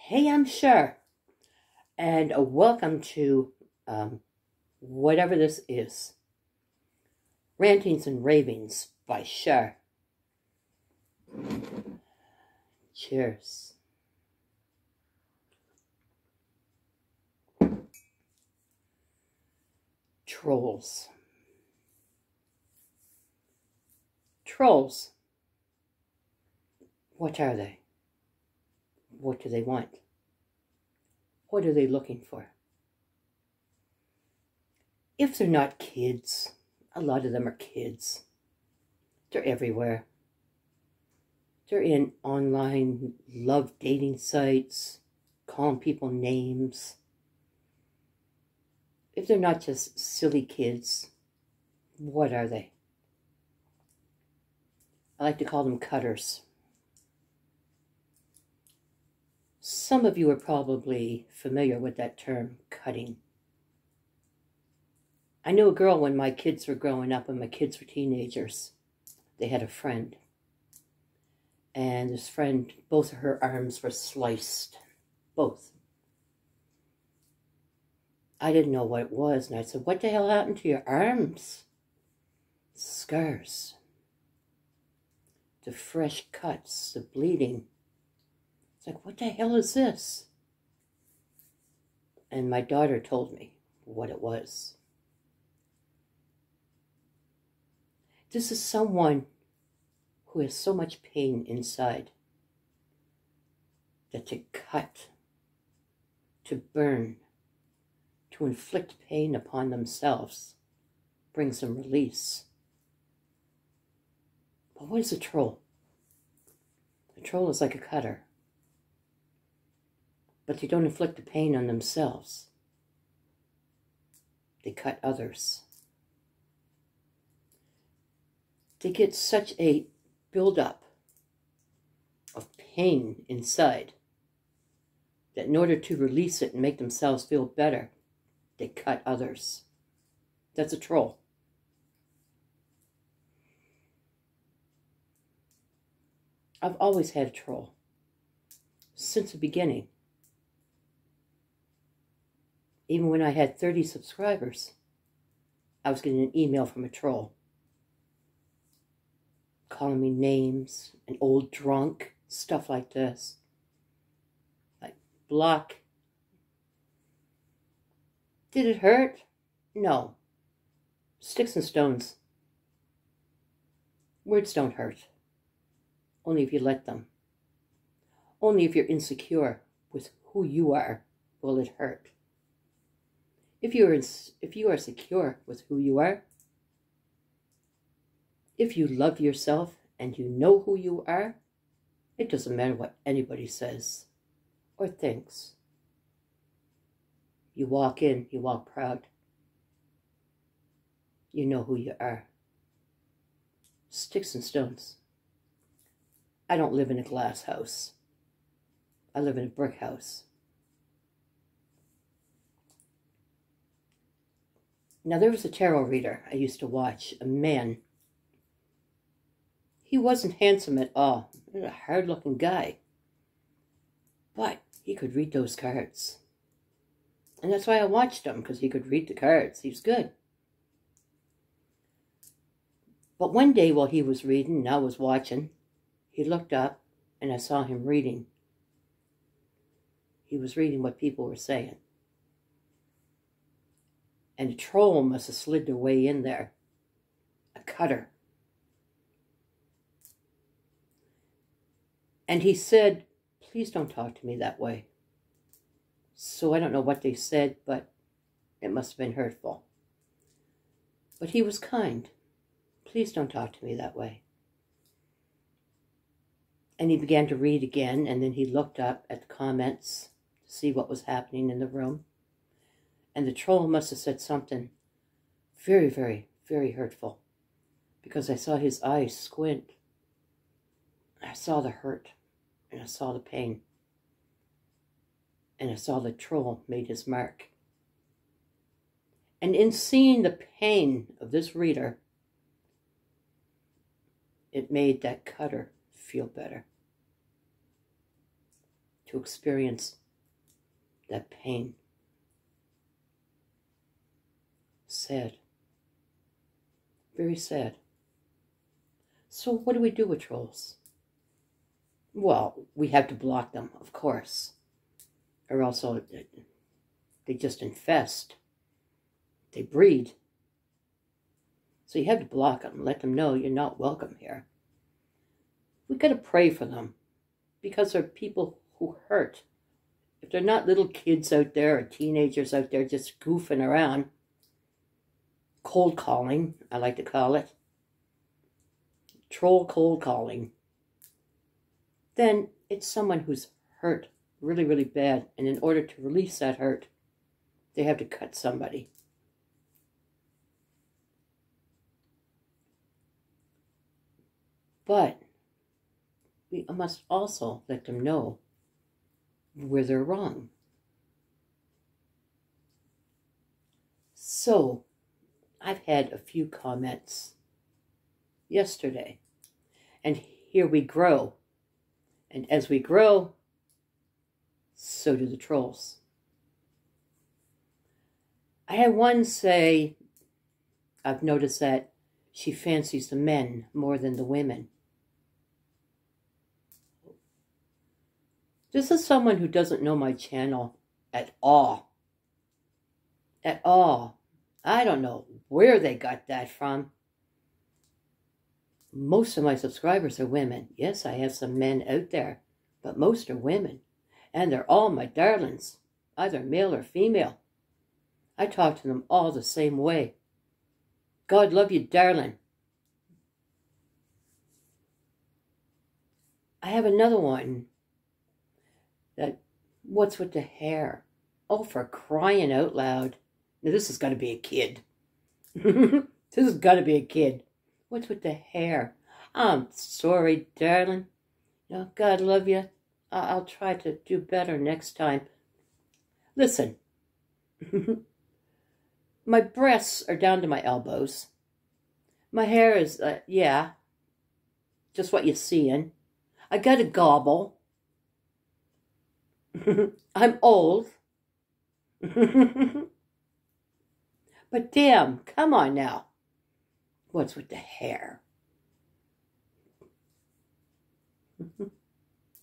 Hey, I'm Cher, and welcome to whatever this is. Rantings and Ravings by Cher. Cheers. Trolls. Trolls. What are they? What do they want? What are they looking for? If they're not kids, a lot of them are kids. They're everywhere. They're in online love dating sites, calling people names. If they're not just silly kids, what are they? I like to call them cutters. Some of you are probably familiar with that term, cutting. I knew a girl when my kids were growing up, when my kids were teenagers. They had a friend. And this friend, both of her arms were sliced. Both. I didn't know what it was, and I said, "What the hell happened to your arms?" Scars. The fresh cuts, the bleeding. It's like, what the hell is this? And my daughter told me what it was. This is someone who has so much pain inside that to cut, to burn, to inflict pain upon themselves brings them release. But what is a troll? A troll is like a cutter. But they don't inflict the pain on themselves. They cut others. They get such a buildup of pain inside that in order to release it and make themselves feel better, they cut others. That's a troll. I've always had a troll. Since the beginning. Even when I had 30 subscribers, I was getting an email from a troll. Calling me names, an old drunk, stuff like this. Like, block. Did it hurt? No. Sticks and stones. Words don't hurt. Only if you let them. Only if you're insecure with who you are will it hurt. If you are secure with who you are, if you love yourself and you know who you are, it doesn't matter what anybody says or thinks. You walk in, you walk proud. You know who you are. Sticks and stones. I don't live in a glass house. I live in a brick house. Now, there was a tarot reader I used to watch, a man. He wasn't handsome at all. He was a hard-looking guy. But he could read those cards. And that's why I watched him, because he could read the cards. He was good. But one day while he was reading and I was watching, he looked up and I saw him reading. He was reading what people were saying. And a troll must have slid their way in there. A cutter. And he said, "Please don't talk to me that way." So I don't know what they said, but it must have been hurtful. But he was kind. "Please don't talk to me that way." And he began to read again, and then he looked up at the comments to see what was happening in the room. And the troll must have said something very, very, very hurtful, because I saw his eyes squint. I saw the hurt, and I saw the pain, and I saw the troll made his mark. And in seeing the pain of this reader, it made that cutter feel better. to experience that pain. Sad. Very sad. So what do we do with trolls? Well, we have to block them, of course. Or else they just infest. They breed. So you have to block them. Let them know you're not welcome here. We've got to pray for them. Because they're people who hurt. If they're not little kids out there or teenagers out there just goofing around, cold calling, I like to call it, troll cold calling, then it's someone who's hurt really, really bad. And in order to release that hurt, they have to cut somebody. But we must also let them know where they're wrong. So, I've had a few comments yesterday. And here we grow. And as we grow, so do the trolls. I had one say, I've noticed that she fancies the men more than the women. This is someone who doesn't know my channel at all. At all. I don't know where they got that from. Most of my subscribers are women. Yes, I have some men out there, but most are women. And they're all my darlings, either male or female. I talk to them all the same way. God love you, darling. I have another one that, what's with the hair? Oh, for crying out loud. Now, this has got to be a kid. This has got to be a kid. What's with the hair? I'm sorry, darling. No, God love you. I'll try to do better next time. Listen. My breasts are down to my elbows. My hair is, yeah, just what you're seeing. I got a gobble. I'm old. But damn, come on now. What's with the hair?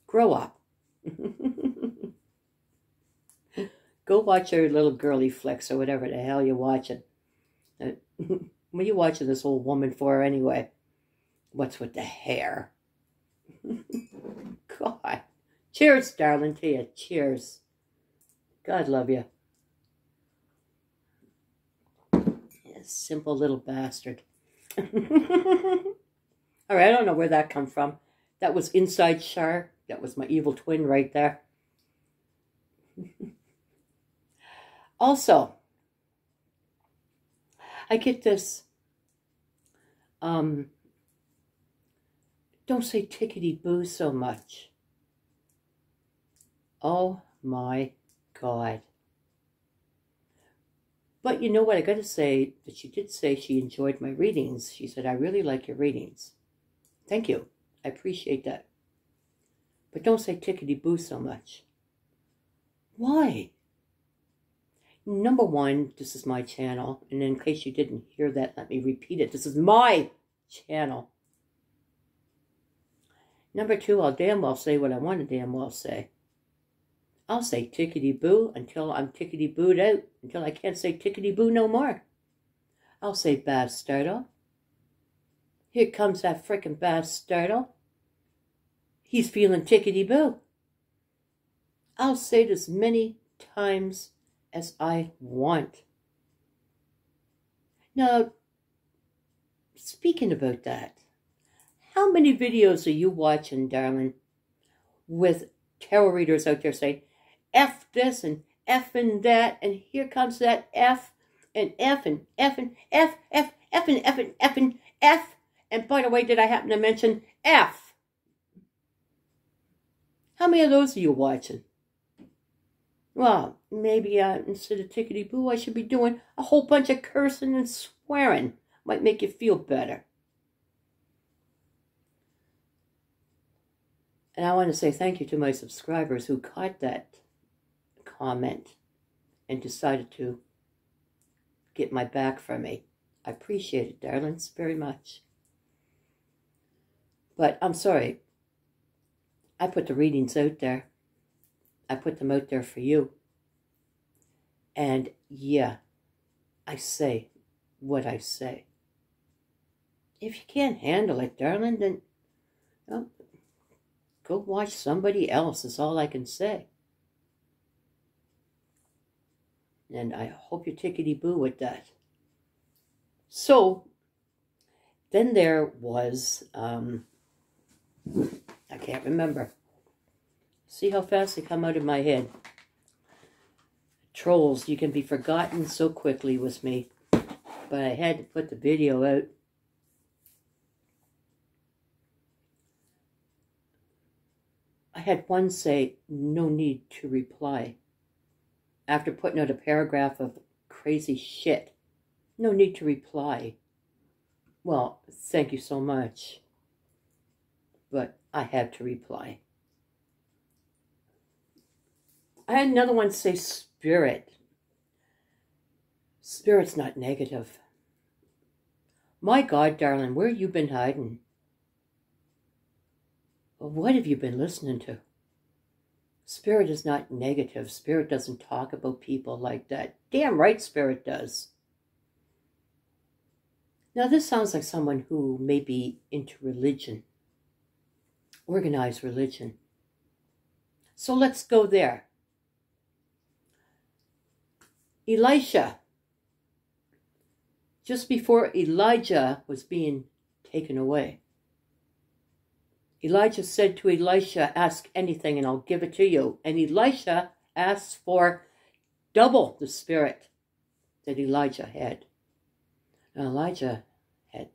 Grow up. Go watch your little girly flicks or whatever the hell you're watching. What are you watching this old woman for anyway? What's with the hair? God. Cheers, darling, to you. Cheers. God love you. You simple little bastard. All right, I don't know where that come from. That was inside Char. That was my evil twin right there. Also, I get this, don't say tickety-boo so much. Oh my God. But you know what, I got to say that she did say she enjoyed my readings. She said, I really like your readings. Thank you. I appreciate that. But don't say tickety-boo so much. Why? Number one, this is my channel. And in case you didn't hear that, let me repeat it. This is my channel. Number two, I'll damn well say what I want to damn well say. I'll say tickety-boo until I'm tickety-booed out. Until I can't say tickety-boo no more. I'll say bastardo. Here comes that frickin' bastardo. He's feeling tickety-boo. I'll say it as many times as I want. Now, speaking about that, how many videos are you watching, darling, with tarot readers out there saying, F this and F and that, and here comes that F and F and F and F, F, F and F and F and F. And by the way, did I happen to mention F? How many of those are you watching? Well, maybe instead of tickety-boo, I should be doing a whole bunch of cursing and swearing. Might make you feel better. And I want to say thank you to my subscribers who caught that comment and decided to get my back from me. I appreciate it, darlings, very much. But I'm sorry. I put the readings out there. I put them out there for you. And yeah, I say what I say. If you can't handle it, darling, then well, go watch somebody else is all I can say. And I hope you tickety-boo with that. So, then there was, I can't remember. See how fast they come out of my head. Trolls, you can be forgotten so quickly with me. But I had to put the video out. I had one say, no need to reply. After putting out a paragraph of crazy shit. No need to reply. Well, thank you so much. But I had to reply. I had another one say spirit. Spirit's not negative. My God, darling, where you been hiding? What have you been listening to? Spirit is not negative. Spirit doesn't talk about people like that. Damn right Spirit does. Now this sounds like someone who may be into religion. Organized religion. So let's go there. Elisha. Just before Elijah was being taken away. Elijah said to Elisha, ask anything and I'll give it to you. And Elisha asked for double the spirit that Elijah had. Now Elijah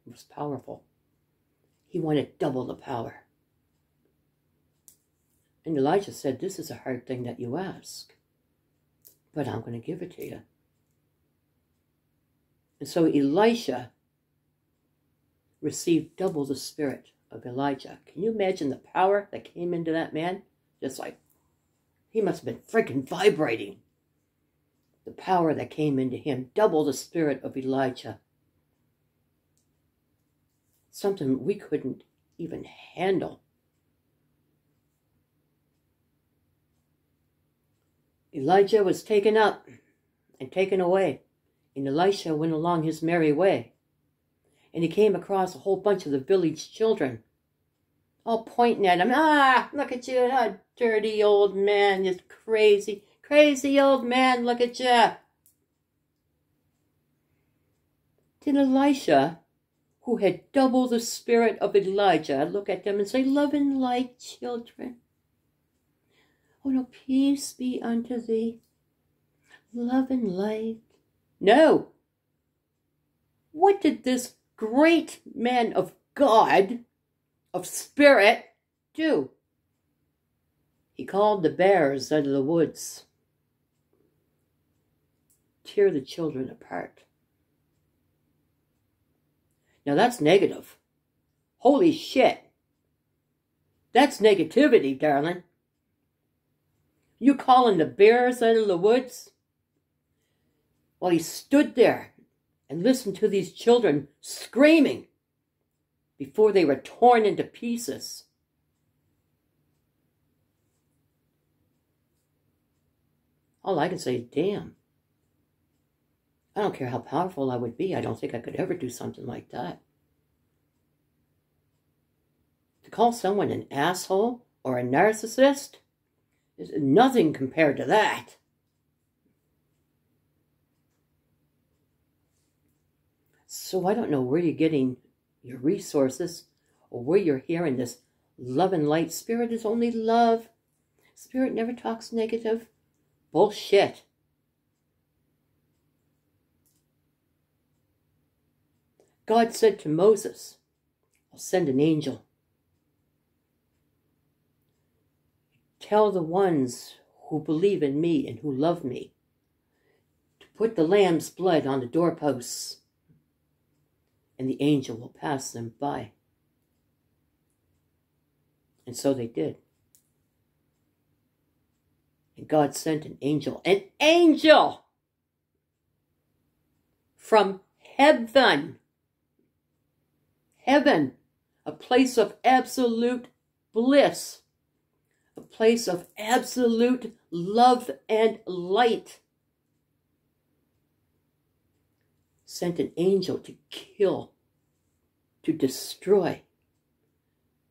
was powerful. He wanted double the power. And Elijah said, this is a hard thing that you ask, but I'm going to give it to you. And so Elisha received double the spirit of Elijah. Can you imagine the power that came into that man? Just like, he must have been freaking vibrating. The power that came into him, double the spirit of Elijah. Something we couldn't even handle. Elijah was taken up and taken away. And Elisha went along his merry way. And he came across a whole bunch of the village children, all pointing at him. Ah, look at you, that dirty old man, you crazy, crazy old man, look at you. Then Elisha, who had double the spirit of Elijah, look at them and say, love and light, children. Oh, no, peace be unto thee. Love and light. No. What did this great man of God, of spirit, do? He called the bears out of the woods. Tear the children apart. Now that's negative. Holy shit. That's negativity, darling. You calling the bears out of the woods? Well, he stood there and listened to these children screaming before they were torn into pieces. All I can say is, damn. I don't care how powerful I would be. I don't think I could ever do something like that. To call someone an asshole or a narcissist is nothing compared to that. So I don't know where you're getting your resources or where you're hearing this love and light. Spirit is only love. Spirit never talks negative. Bullshit. God said to Moses, I'll send an angel. Tell the ones who believe in me and who love me to put the lamb's blood on the doorposts, and the angel will pass them by. And so they did. And God sent an angel from heaven, a place of absolute bliss, a place of absolute love and light. Sent an angel to kill, to destroy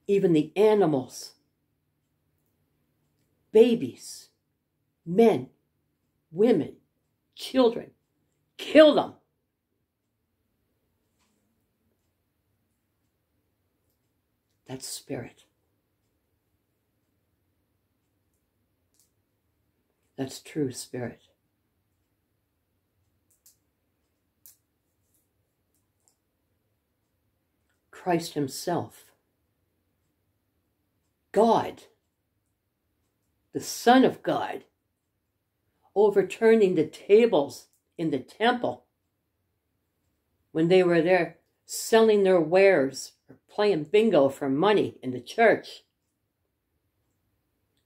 even the animals, babies, men, women, children. Kill them. That's spirit. That's true spirit. Christ himself, God, the Son of God, overturning the tables in the temple when they were there selling their wares or playing bingo for money in the church.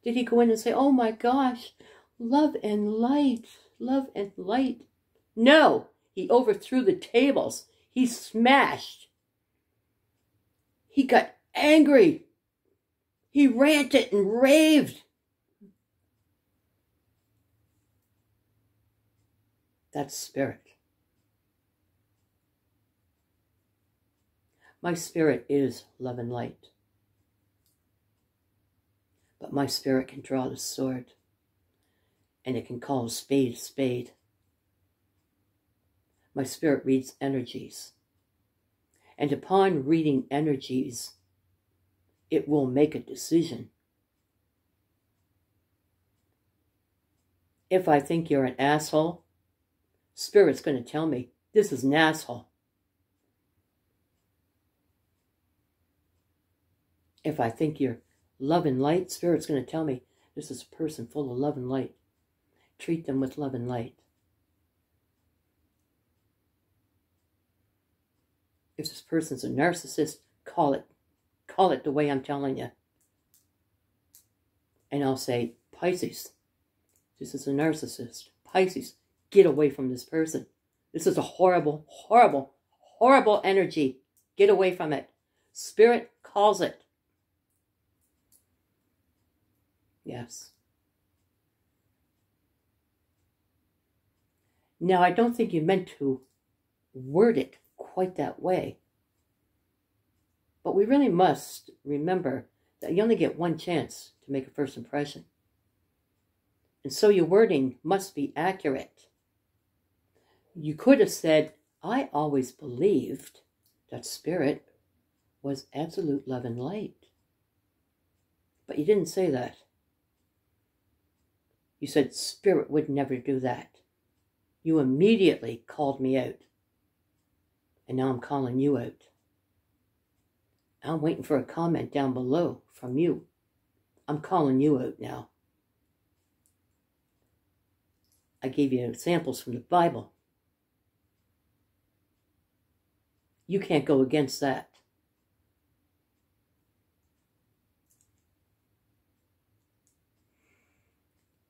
Did he go in and say, oh my gosh, love and light, love and light? No, he overthrew the tables. He smashed. He got angry. He ranted and raved. That's spirit. My spirit is love and light. But my spirit can draw the sword. And it can call a spade. My spirit reads energies. And upon reading energies, it will make a decision. If I think you're an asshole, Spirit's going to tell me, this is an asshole. If I think you're love and light, Spirit's going to tell me, this is a person full of love and light. Treat them with love and light. If this person's a narcissist, call it the way I'm telling you. And I'll say, Pisces, this is a narcissist. Pisces, get away from this person. This is a horrible, horrible, horrible energy. Get away from it. Spirit calls it. Yes. Now, I don't think you meant to word it quite that way. But we really must remember that you only get one chance to make a first impression. And so your wording must be accurate. You could have said, I always believed that Spirit was absolute love and light. But you didn't say that. You said Spirit would never do that. You immediately called me out. And now I'm calling you out. I'm waiting for a comment down below from you. I'm calling you out now. I gave you examples from the Bible. You can't go against that.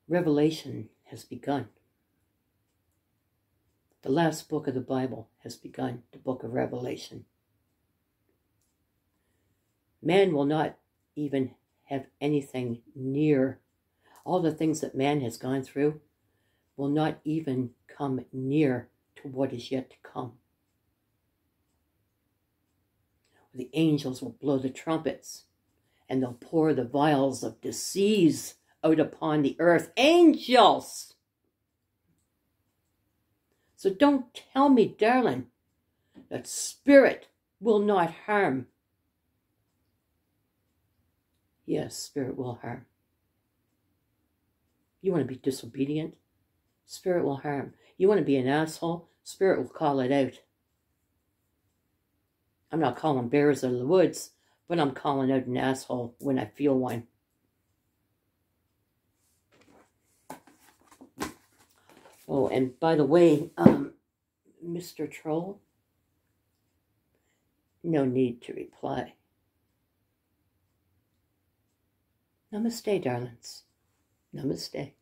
Revelation has begun. The last book of the Bible has begun, the book of Revelation. Man will not even have anything near. All the things that man has gone through will not even come near to what is yet to come. The angels will blow the trumpets, and they'll pour the vials of disease out upon the earth. Angels! So don't tell me, darling, that Spirit will not harm. Yes, Spirit will harm. You want to be disobedient? Spirit will harm. You want to be an asshole? Spirit will call it out. I'm not calling bears out of the woods, but I'm calling out an asshole when I feel one. Oh, and by the way, Mr. Troll, no need to reply. Namaste, darlings. Namaste.